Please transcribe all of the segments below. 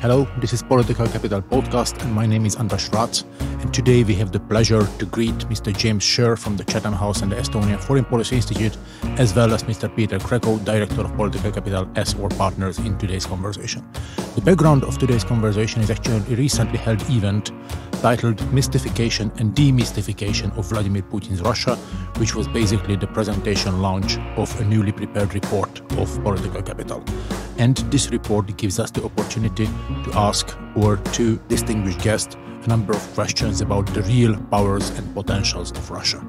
Hello, this is Political Capital Podcast and my name is András Rácz, and today we have the pleasure to greet Mr. James Sherr from the Chatham House and the Estonian Foreign Policy Institute, as well as Mr. Peter Krekó, Director of Political Capital, as our partners in today's conversation. The background of today's conversation is actually a recently held event titled Mystification and Demystification of Vladimir Putin's Russia, which was basically the presentation launch of a newly prepared report of Political Capital. And this report gives us the opportunity to ask our two distinguished guests a number of questions about the real powers and potentials of Russia.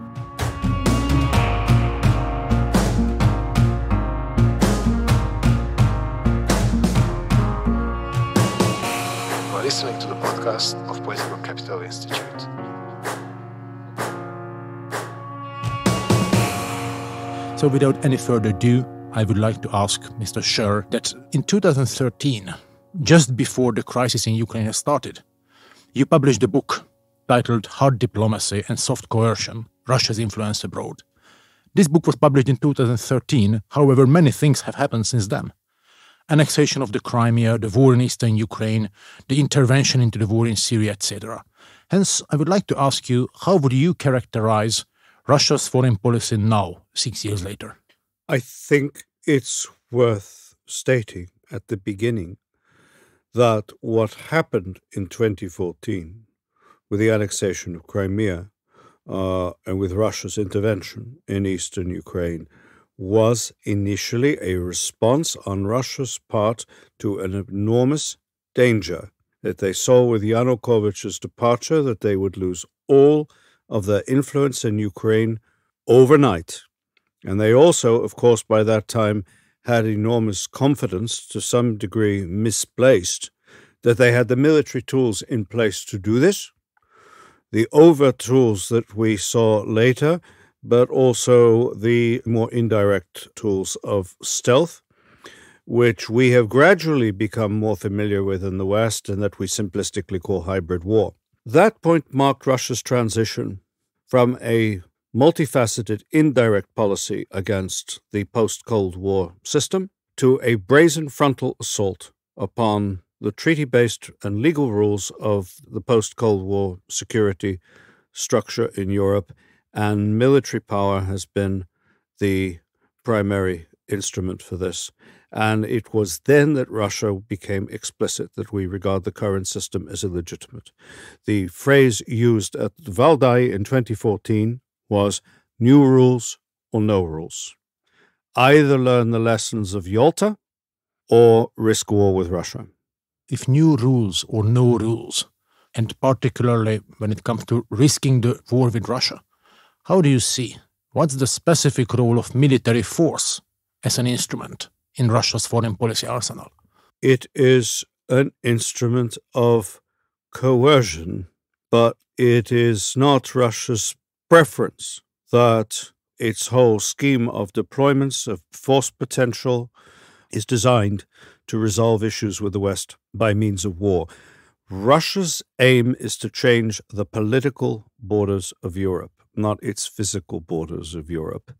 You are listening to the podcast of Political Capital Institute. So without any further ado, I would like to ask Mr. Sherr that in 2013, just before the crisis in Ukraine has started, you published a book titled Hard Diplomacy and Soft Coercion, Russia's Influence Abroad. This book was published in 2013, however, many things have happened since then. Annexation of the Crimea, the war in eastern Ukraine, the intervention into the war in Syria, etc. Hence, I would like to ask you, how would you characterize Russia's foreign policy now, 6 years later? I think it's worth stating at the beginning that what happened in 2014 with the annexation of Crimea and with Russia's intervention in eastern Ukraine was initially a response on Russia's part to an enormous danger that they saw with Yanukovych's departure, that they would lose all of their influence in Ukraine overnight. And they also, of course, by that time had enormous confidence, to some degree misplaced, that they had the military tools in place to do this, the overt tools that we saw later, but also the more indirect tools of stealth, which we have gradually become more familiar with in the West and that we simplistically call hybrid war. That point marked Russia's transition from a multifaceted indirect policy against the post-Cold War system to a brazen frontal assault upon the treaty-based and legal rules of the post-Cold War security structure in Europe, and military power has been the primary instrument for this. And it was then that Russia became explicit that we regard the current system as illegitimate. The phrase used at Valdai in 2014 was new rules or no rules. Either learn the lessons of Yalta or risk war with Russia. If new rules or no rules, and particularly when it comes to risking the war with Russia, how do you see what's the specific role of military force as an instrument in Russia's foreign policy arsenal? It is an instrument of coercion, but it is not Russia's preference that its whole scheme of deployments of force potential is designed to resolve issues with the West by means of war. Russia's aim is to change the political borders of Europe, not its physical borders of Europe,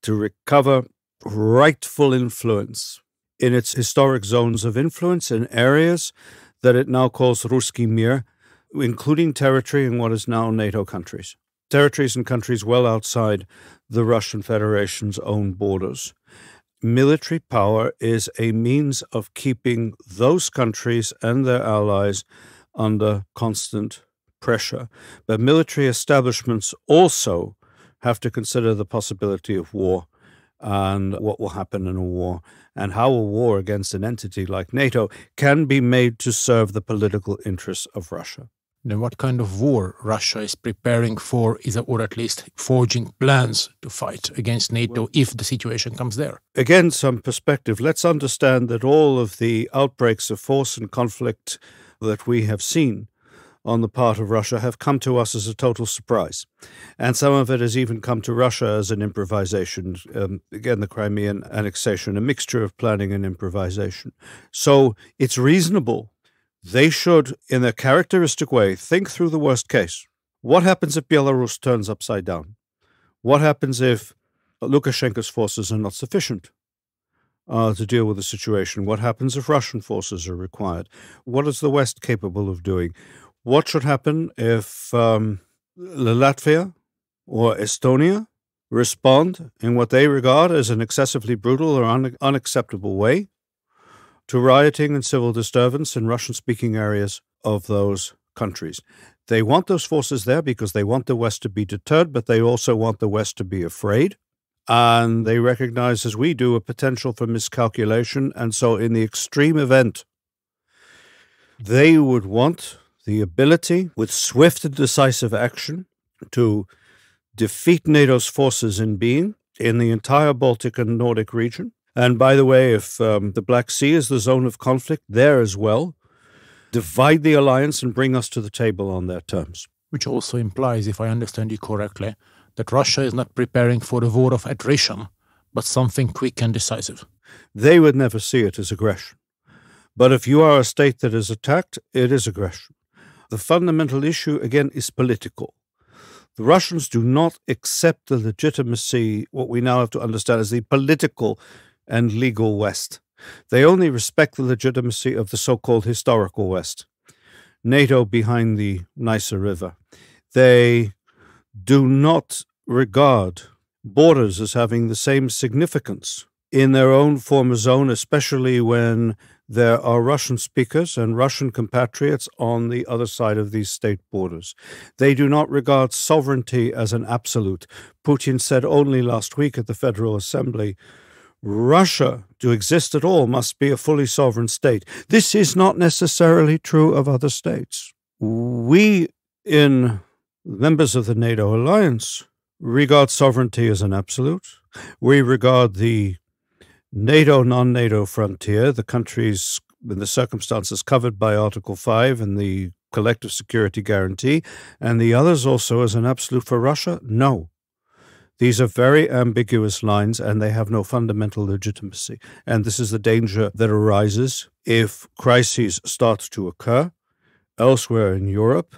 to recover rightful influence in its historic zones of influence in areas that it now calls Ruski Mir, including territory in what is now NATO countries. Territories and countries well outside the Russian Federation's own borders. Military power is a means of keeping those countries and their allies under constant pressure. But military establishments also have to consider the possibility of war and what will happen in a war, and how a war against an entity like NATO can be made to serve the political interests of Russia. Then what kind of war Russia is preparing for, or at least forging plans to fight against NATO if the situation comes there? Again, some perspective. Let's understand that all of the outbreaks of force and conflict that we have seen on the part of Russia have come to us as a total surprise. And some of it has even come to Russia as an improvisation. Again, the Crimean annexation, a mixture of planning and improvisation. So it's reasonable. They should, in a characteristic way, think through the worst case. What happens if Belarus turns upside down? What happens if Lukashenko's forces are not sufficient? to deal with the situation? What happens if Russian forces are required? What is the West capable of doing? What should happen if Latvia or Estonia respond in what they regard as an excessively brutal or unacceptable way to rioting and civil disturbance in Russian-speaking areas of those countries? They want those forces there because they want the West to be deterred, but they also want the West to be afraid. And they recognize, as we do, a potential for miscalculation. And so in the extreme event, they would want the ability, with swift and decisive action, to defeat NATO's forces in being in the entire Baltic and Nordic region. And by the way, if the Black Sea is the zone of conflict, there as well, divide the alliance and bring us to the table on their terms. Which also implies, if I understand you correctly, that Russia is not preparing for a war of attrition, but something quick and decisive. They would never see it as aggression. But if you are a state that is attacked, it is aggression. The fundamental issue, again, is political. The Russians do not accept the legitimacy, what we now have to understand as the political and legal West. They only respect the legitimacy of the so-called historical West, NATO behind the Neisse River. They do not regard borders as having the same significance in their own former zone, especially when there are Russian speakers and Russian compatriots on the other side of these state borders. They do not regard sovereignty as an absolute. Putin said only last week at the Federal Assembly, Russia, to exist at all, must be a fully sovereign state. This is not necessarily true of other states. We, in members of the NATO alliance, regard sovereignty as an absolute. We regard the NATO, non-NATO frontier, the countries in the circumstances covered by Article 5 and the collective security guarantee, and the others also as an absolute. For Russia, no. These are very ambiguous lines and they have no fundamental legitimacy. And this is the danger that arises if crises start to occur elsewhere in Europe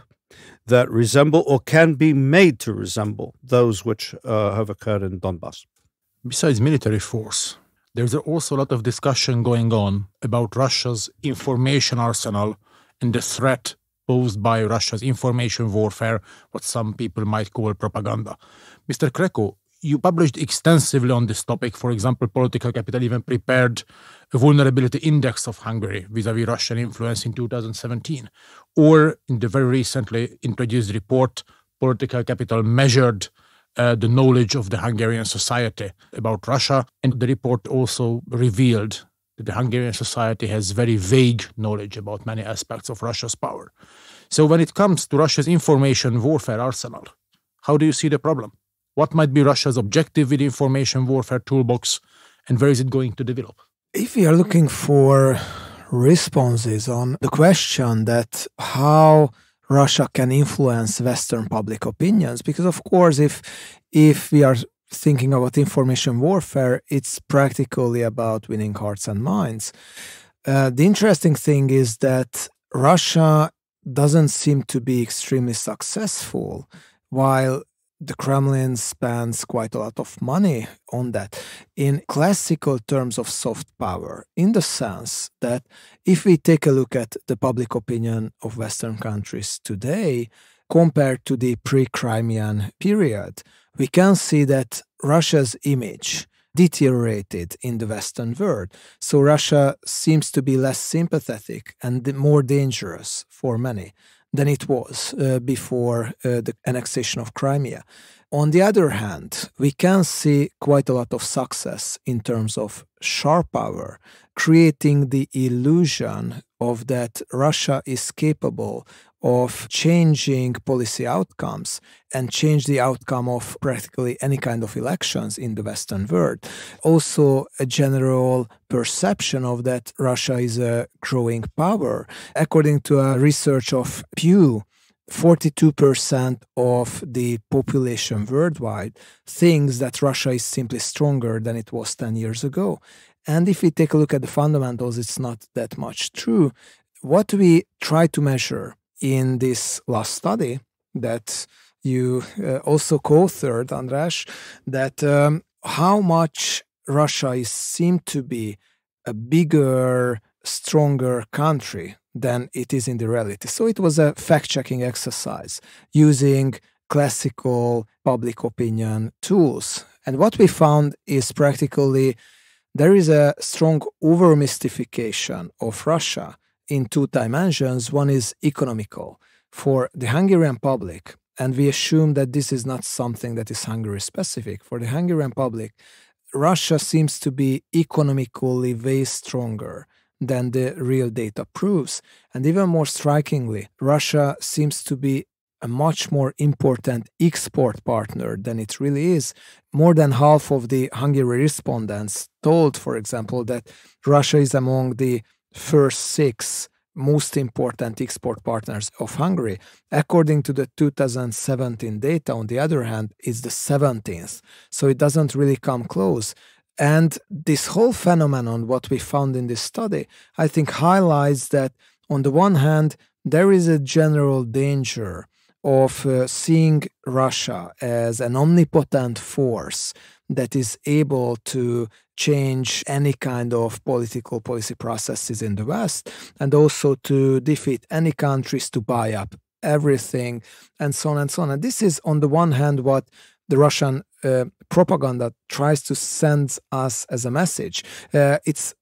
that resemble or can be made to resemble those which have occurred in Donbass. Besides military force, there's also a lot of discussion going on about Russia's information arsenal and the threat posed by Russia's information warfare, what some people might call propaganda. Mr. Krekó, you published extensively on this topic. For example, Political Capital even prepared a vulnerability index of Hungary vis-à-vis Russian influence in 2017. Or in the very recently introduced report, Political Capital measured the knowledge of the Hungarian society about Russia. And the report also revealed that the Hungarian society has very vague knowledge about many aspects of Russia's power. So when it comes to Russia's information warfare arsenal, how do you see the problem? What might be Russia's objective with the information warfare toolbox, and where is it going to develop? If we are looking for responses on the question that how Russia can influence Western public opinions, because of course if we are thinking about information warfare, it's practically about winning hearts and minds. The interesting thing is that Russia doesn't seem to be extremely successful, while the Kremlin spends quite a lot of money on that in classical terms of soft power, in the sense that if we take a look at the public opinion of Western countries today, compared to the pre-Crimean period, we can see that Russia's image deteriorated in the Western world. So Russia seems to be less sympathetic and more dangerous for many than it was before the annexation of Crimea. On the other hand, we can see quite a lot of success in terms of sharp power, creating the illusion of that Russia is capable of changing policy outcomes and change the outcome of practically any kind of elections in the Western world. Also, a general perception of that Russia is a growing power. According to a research of Pew, 42% of the population worldwide thinks that Russia is simply stronger than it was 10 years ago. And if we take a look at the fundamentals, it's not that much true. What we try to measure in this last study that you also co-authored, András, that how much Russia seemed to be a bigger, stronger country than it is in the reality. So it was a fact-checking exercise using classical public opinion tools. And what we found is practically there is a strong over-mystification of Russia in two dimensions. One is economical. For the Hungarian public, and we assume that this is not something that is Hungary-specific, for the Hungarian public, Russia seems to be economically way stronger than the real data proves. And even more strikingly, Russia seems to be a much more important export partner than it really is. More than half of the Hungary respondents told, for example, that Russia is among the first 6 most important export partners of Hungary. According to the 2017 data, on the other hand, is the 17th. So it doesn't really come close. And this whole phenomenon, what we found in this study, I think highlights that on the one hand, there is a general danger of seeing Russia as an omnipotent force that is able to change any kind of political policy processes in the West, and also to defeat any countries, to buy up everything, and so on and so on. And this is, on the one hand, what the Russian propaganda tries to send us as a message. It's,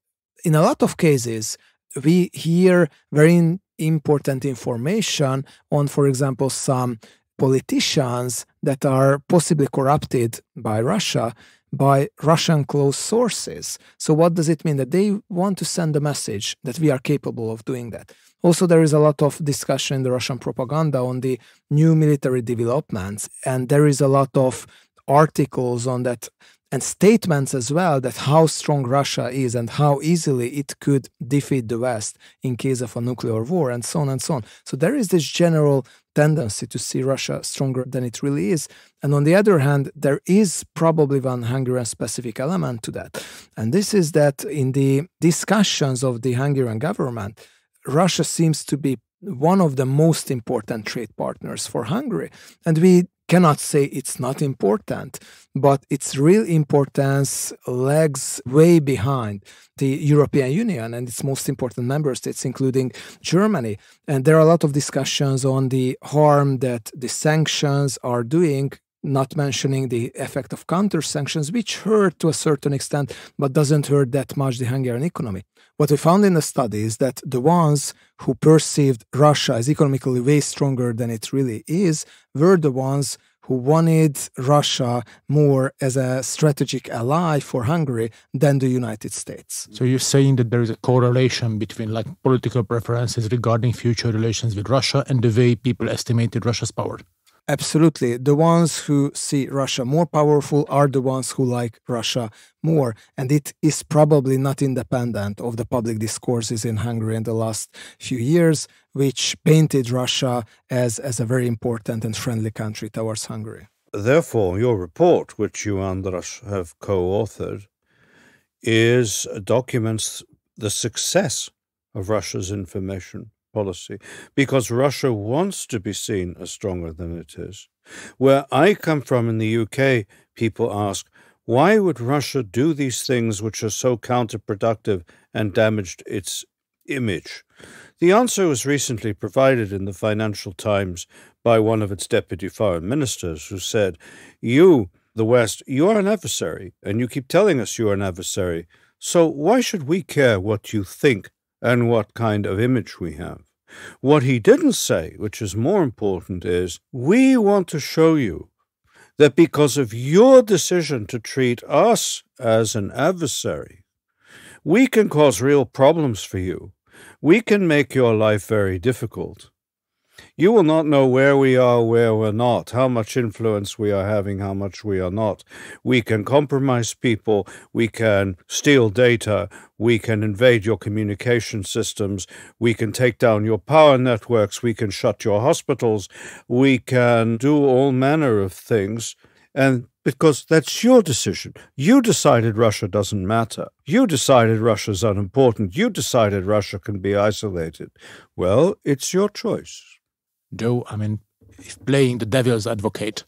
in a lot of cases, we hear very important information on, for example, some politicians that are possibly corrupted by Russia, by Russian close sources. So what does it mean? That they want to send a message that we are capable of doing that. Also, there is a lot of discussion in the Russian propaganda on the new military developments, and there is a lot of articles on that and statements as well, that how strong Russia is and how easily it could defeat the West in case of a nuclear war, and so on and so on. So there is this general tendency to see Russia stronger than it really is. And on the other hand, there is probably one Hungarian-specific element to that. And this is that in the discussions of the Hungarian government, Russia seems to be one of the most important trade partners for Hungary. And we cannot say it's not important, but its real importance lags way behind the European Union and its most important member states, including Germany. And there are a lot of discussions on the harm that the sanctions are doing, not mentioning the effect of counter-sanctions, which hurt to a certain extent, but doesn't hurt that much the Hungarian economy. What we found in the study is that the ones who perceived Russia as economically way stronger than it really is were the ones who wanted Russia more as a strategic ally for Hungary than the United States. So you're saying that there is a correlation between political preferences regarding future relations with Russia and the way people estimated Russia's power? Absolutely. The ones who see Russia more powerful are the ones who like Russia more. And it is probably not independent of the public discourses in Hungary in the last few years, which painted Russia as a very important and friendly country towards Hungary. Therefore, your report, which you, András, have co-authored, documents the success of Russia's information policy, because Russia wants to be seen as stronger than it is. Where I come from in the UK, people ask, why would Russia do these things which are so counterproductive and damaged its image? The answer was recently provided in the Financial Times by one of its deputy foreign ministers, who said, you, the West, you are an adversary, and you keep telling us you are an adversary, so why should we care what you think and what kind of image we have? What he didn't say, which is more important, is we want to show you that because of your decision to treat us as an adversary, we can cause real problems for you. We can make your life very difficult. You will not know where we are, where we're not, how much influence we are having, how much we are not. We can compromise people, we can steal data, we can invade your communication systems, we can take down your power networks, we can shut your hospitals, we can do all manner of things, and because that's your decision. You decided Russia doesn't matter. You decided Russia's unimportant. You decided Russia can be isolated. Well, it's your choice. Joe, if playing the devil's advocate,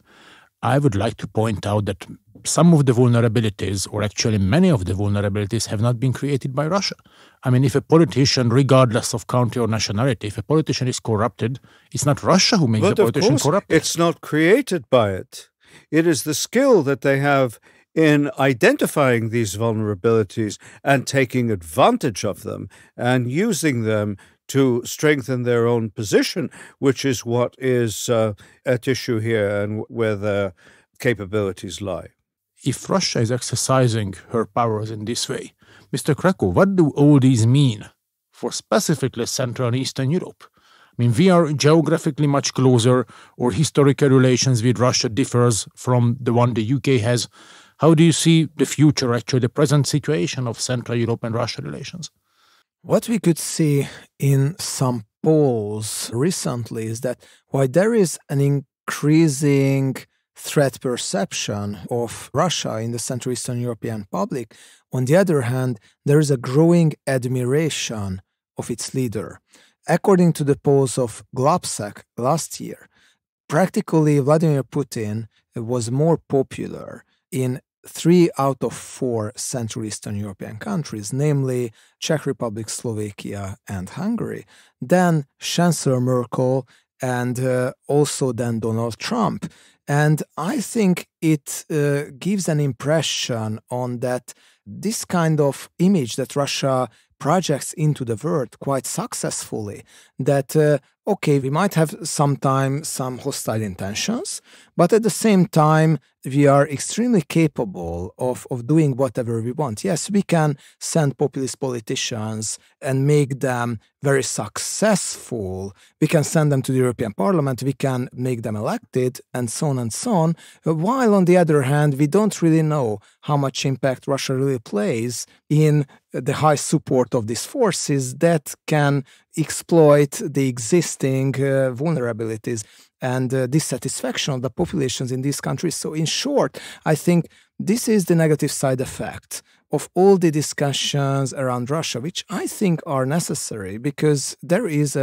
I would like to point out that some of the vulnerabilities, or actually many of the vulnerabilities, have not been created by Russia. I mean, if a politician, regardless of country or nationality, if a politician is corrupted, it's not Russia who makes the politician corrupt. It's not created by it. It is the skill that they have in identifying these vulnerabilities and taking advantage of them and using them to strengthen their own position, which is what is at issue here and where their capabilities lie. If Russia is exercising her powers in this way, Mr. Krekó, what do all these mean for specifically Central and Eastern Europe? I mean, we are geographically much closer, or historical relations with Russia differs from the one the UK has. How do you see the future, actually, the present situation of Central Europe and Russia relations? What we could see in some polls recently is that while there is an increasing threat perception of Russia in the Central Eastern European public, on the other hand, there is a growing admiration of its leader. According to the polls of Globsec last year, practically Vladimir Putin was more popular in 3 out of 4 Central Eastern European countries, namely Czech Republic, Slovakia, and Hungary, than Chancellor Merkel and also then Donald Trump. And I think it gives an impression on that this kind of image that Russia projects into the world quite successfully, that, okay, we might have sometimes some hostile intentions, but at the same time, we are extremely capable of doing whatever we want. Yes, we can send populist politicians and make them very successful. We can send them to the European Parliament, we can make them elected, and so on and so on. While on the other hand, we don't really know how much impact Russia really plays in the high support of these forces that can exploit the existing vulnerabilities and dissatisfaction of the populations in these countries. So in short, I think this is the negative side effect of all the discussions around Russia, which I think are necessary because there is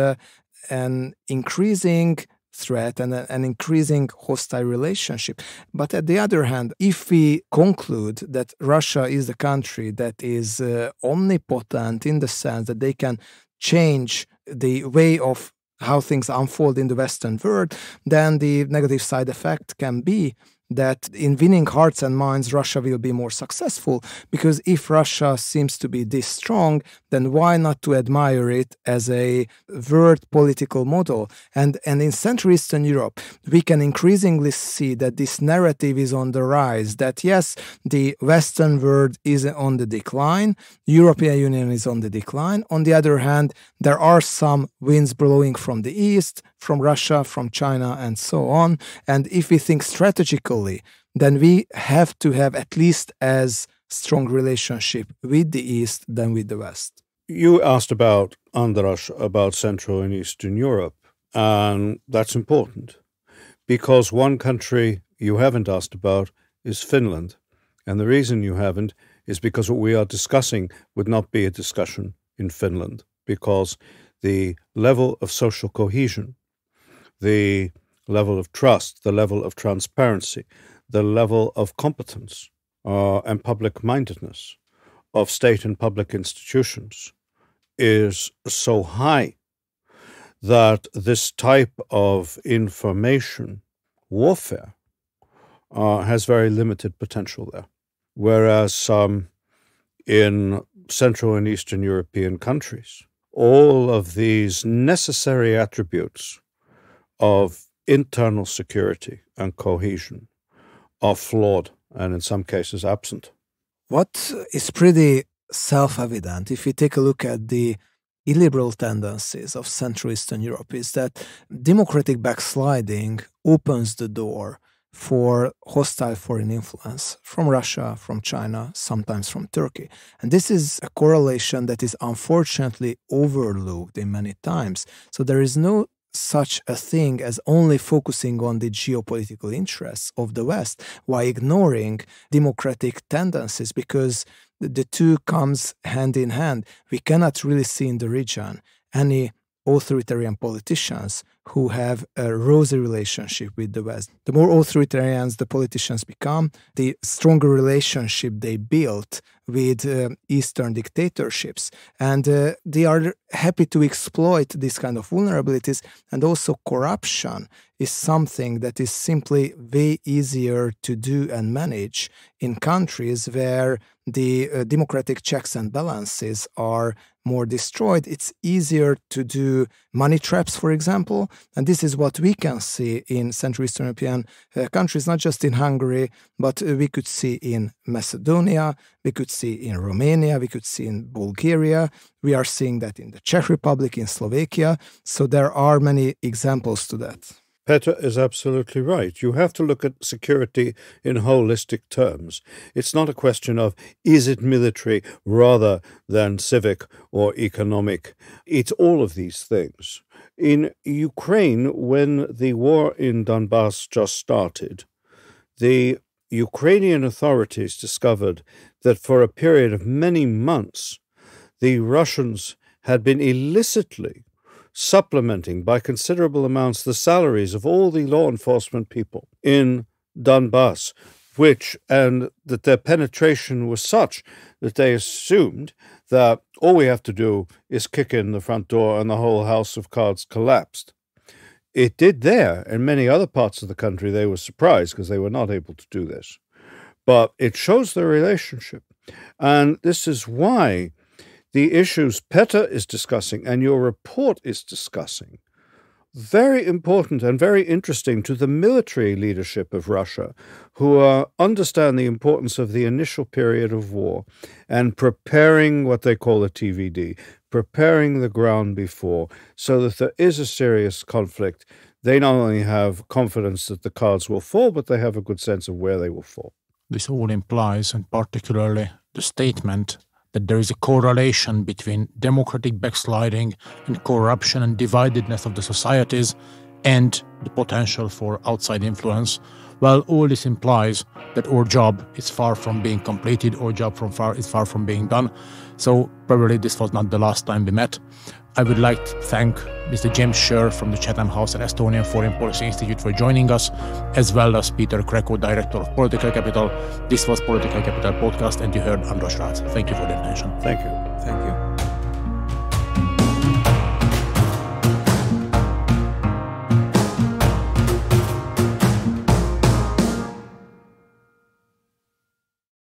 an increasing threat and an increasing hostile relationship. But at the other hand, if we conclude that Russia is the country that is omnipotent in the sense that they can change the way of how things unfold in the Western world, then the negative side effect can be that in winning hearts and minds, Russia will be more successful, because if Russia seems to be this strong, then why not to admire it as a world political model? And in Central Eastern Europe, we can increasingly see that this narrative is on the rise, that yes, the Western world is on the decline, European Union is on the decline. On the other hand, there are some winds blowing from the east, from Russia, from China, and so on. And if we think strategically, then we have to have at least as strong relationship with the East than with the West. You asked about, András, about Central and Eastern Europe, and that's important because one country you haven't asked about is Finland. And the reason you haven't is because what we are discussing would not be a discussion in Finland, because the level of social cohesion, the level of trust, the level of transparency, the level of competence and public-mindedness of state and public institutions is so high that this type of information warfare has very limited potential there. Whereas in Central and Eastern European countries, all of these necessary attributes of internal security and cohesion are flawed and in some cases absent. What is pretty self-evident, if we take a look at the illiberal tendencies of Central Eastern Europe, is that democratic backsliding opens the door for hostile foreign influence from Russia, from China, sometimes from Turkey. And this is a correlation that is unfortunately overlooked in many times. So there is no such a thing as only focusing on the geopolitical interests of the West while ignoring democratic tendencies, because the two comes hand in hand. We cannot really see in the region any authoritarian politicians who have a rosy relationship with the West. The more authoritarian the politicians become, the stronger relationship they build with Eastern dictatorships. And they are happy to exploit these kind of vulnerabilities. And also corruption is something that is simply way easier to do and manage in countries where the democratic checks and balances are more destroyed. It's easier to do money traps, for example, and this is what we can see in Central Eastern European countries, not just in Hungary, but we could see in Macedonia, we could see in Romania, we could see in Bulgaria, we are seeing that in the Czech Republic, in Slovakia, so there are many examples to that. Petr is absolutely right. You have to look at security in holistic terms. It's not a question of, is it military rather than civic or economic? It's all of these things. In Ukraine, when the war in Donbass just started, the Ukrainian authorities discovered that for a period of many months, the Russians had been illicitly supplementing by considerable amounts the salaries of all the law enforcement people in Donbass, and that their penetration was such that they assumed that all we have to do is kick in the front door and the whole house of cards collapsed. It did there. In many other parts of the country, they were surprised because they were not able to do this. But it shows the relationship. And this is why the issues Petr is discussing and your report is discussing, very important and very interesting to the military leadership of Russia, who understand the importance of the initial period of war and preparing what they call a TVD, preparing the ground before, so that there is a serious conflict. They not only have confidence that the cards will fall, but they have a good sense of where they will fall. This all implies, and particularly the statement, that there is a correlation between democratic backsliding and corruption and dividedness of the societies and the potential for outside influence. Well, all this implies that our job is far from being completed, our job is far from being done. So probably this was not the last time we met. I would like to thank Mr. James Sherr from the Chatham House and Estonian Foreign Policy Institute for joining us, as well as Peter Krekó, Director of Political Capital. This was Political Capital Podcast, and you heard András Rácz. Thank you for the attention. Thank you. Thank you.